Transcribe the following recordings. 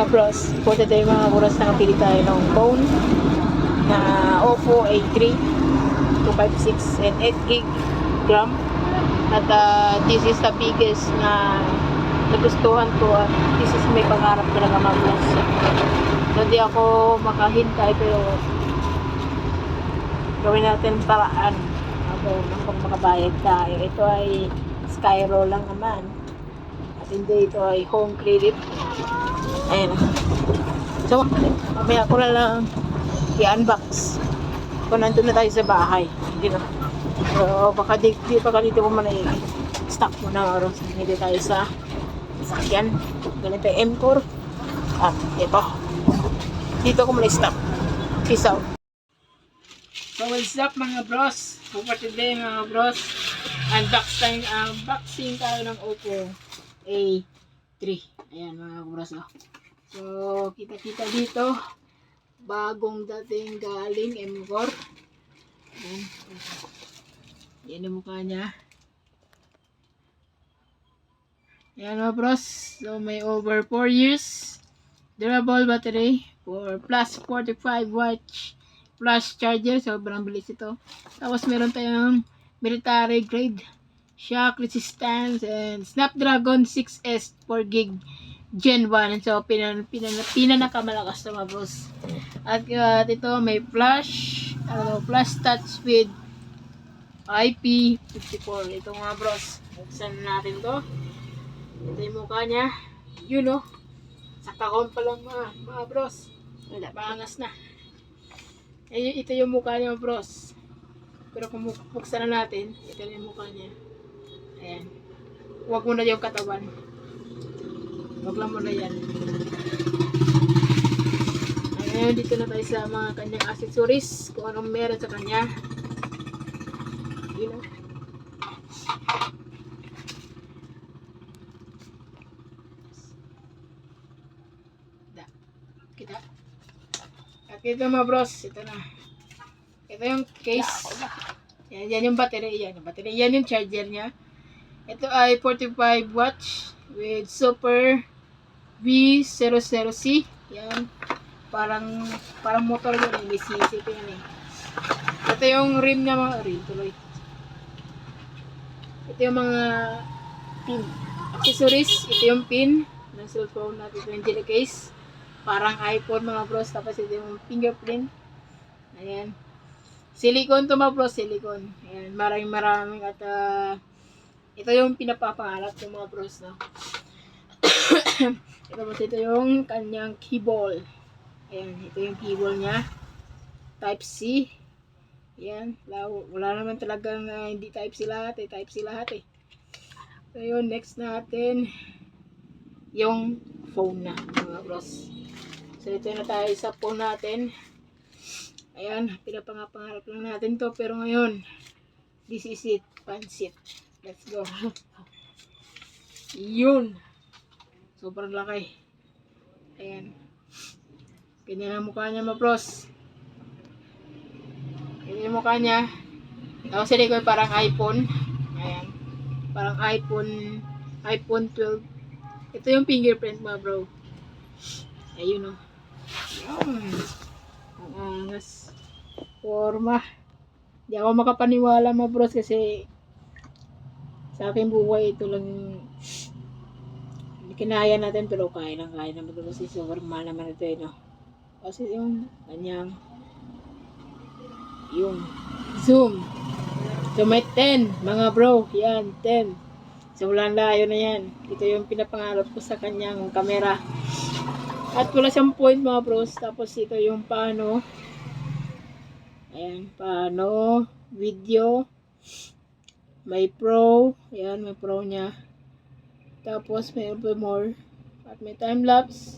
mga bros. For today mga bros, nakapili tayo ng phone na Oppo A3 256 and 8 gig RAM. At this is the biggest na nagustuhan ko. This is may pangarap talaga mga bros. Hindi ako makahintay pero gawin natin paraan kung makabayad tayo. Ito ay Skyro lang naman. At hindi ito ay home credit. Ayan. So, mamaya ko na lang i-unbox kung nandun na tayo sa bahay. Hindi na. So, baka dito ko muna i-stock muna oras. Hindi tayo sa sakyan. Ganito yung M4. At ito. Dito ko muna i-stock. Peace out. So, what's up mga bros? So, for today mga bros, unboxing tayo ng Oppo A3. Ayan mga bros. So, kita-kita dito. Bagong dating galing M4. Ayan. Yan ang mukha niya. Ayan mga bros. So, may over 4 years. Durable battery. For plus 45 watts. Flash charger, sobrang bilis ito. Tapos meron tayong military grade shock resistance and Snapdragon 6S 4 gig Gen 1. So pinakamalakas na mga bros. At ito may flash touch with IP54. Ito mga bros. Buksan natin to. Ito yung mukha niya. You know. Sakakon pa lang mga bros. Wala, maangas na. Ito yung mukha niya bros. Pero kung buksan na natin, ito yung mukha niya. Ayan. Huwag muna yung katawan. Huwag lang muna yan. Ayan, dito na tayo sa mga kanyang accessories. Kung anong meron sa kanya. You know. Kita. At ito mga bros, ito na. Ito yung case. Yan yung battery. Yan yung charger niya. Ito ay 45 watts with Super V00C. Yan. Parang motor yun. May CC pa yan eh. Ito yung rim niya mga rim. Tuloy. Ito yung mga pin. Accessories. Ito yung pin ng cellphone natin. Ito yung case. Parang iPhone mga bros. Tapos ito yung fingerprint. Ayan. Silicone to mga bros. Silicone. Ayan. Maraming at ito yung pinapapangarap ng mga bros. No? Ito yung kanyang keyboard. Ayan. Ito yung keyboard niya. Type C. Ayan. Wala naman talagang hindi Type C lahat eh. Type C lahat eh. So yun. Next natin yung phone na mga bros. So, ito na tayo sa phone natin. Ayan, pinapangarap lang natin to. Pero ngayon, this is it. Pansit. Let's go. Yun. Sobrang laki. Ayan. Ganyan ang mukha niya, ma-bros. Ganyan ang mukha niya. Tapos hindi ko parang iPhone. Ayan. Parang iPhone 12. Ito yung fingerprint, ma bro. Ayun, no. Ang angas forma. Hindi ako makapaniwala mga bros kasi sa aking buhay ito lang kinaya natin pero kaya naman kasi sobrang mahal naman ito no? Kasi yung kanyang yung zoom so may 10 mga bro yan 10 so wala layo na yan. Ito yung pinapangarap ko sa kanyang camera. At wala siyang point mga bros. Tapos ito yung paano. Ayan. Paano. Video. May pro. Ayan. May pro niya. Tapos may more. At may time lapse.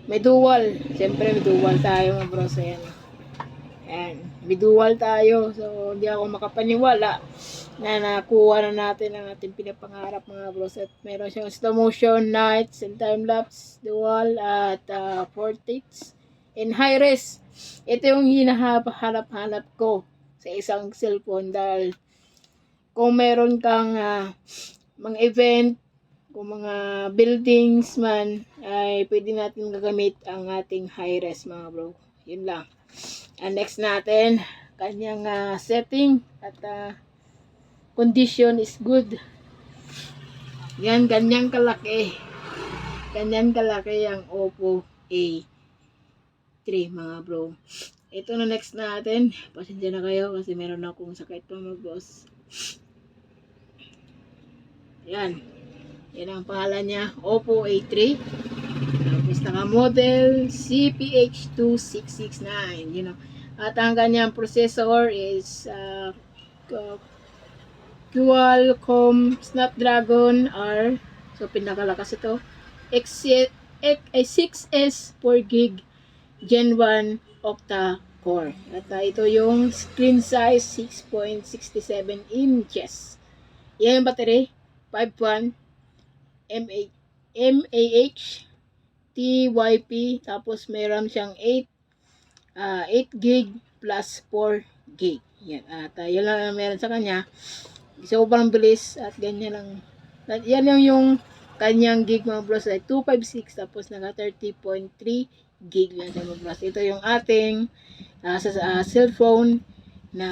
May dual. Siyempre may dual tayo mga bros. Ayan. Ayan. May dual tayo. So hindi ako makapaniwala na nakuha na natin ang ating pinapangarap mga bros. At meron siyang slow motion, nights, and time-lapse, dual, at portraits, and high-res. Ito yung hinahanap-hanap ko sa isang cellphone dahil kung meron kang mga event, kung mga buildings man, ay pwede natin gagamit ang ating high-res mga bro. Yun lang. And next natin, kanyang setting at condition is good. Yan, ganyan kalaki. Ganyan kalaki ang Oppo A3 mga bro. Ito na next natin. Pasensya na kayo kasi meron akong sakit pa mga boss. Yan. Yan ang pangalan niya, Oppo A3. Tapos naka-model CPH2669. You know. At ang kanyang processor is Qualcomm Snapdragon R. So, pinakalakas ito. 6S 4GB Gen 1 octa-core. At ito yung screen size 6.67 inches. Yan yung battery. 5.1 mAh TYP. Tapos meron siyang 8GB plus 4GB. Yan. At yun lang ang meron sa kanya. Sobrang bilis at ganyan lang. At yan yung kanyang gig mga bros ay 256 tapos naka 30.3 gig lang siya mga bros. Ito yung ating cellphone na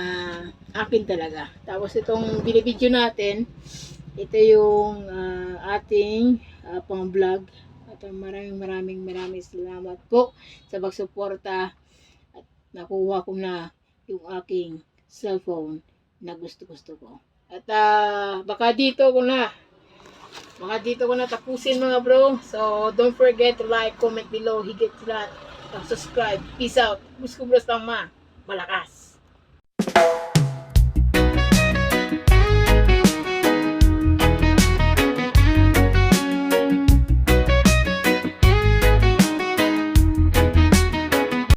akin talaga. Tapos itong binibideo natin, ito yung ating pang vlog. At maraming salamat po sa pagsuporta at nakuha ko na yung aking cellphone na gusto ko. At baka dito ko na tapusin mga bro. So don't forget to like, comment below, higit sa lahat, subscribe. Peace out. Gusto ko bro malakas.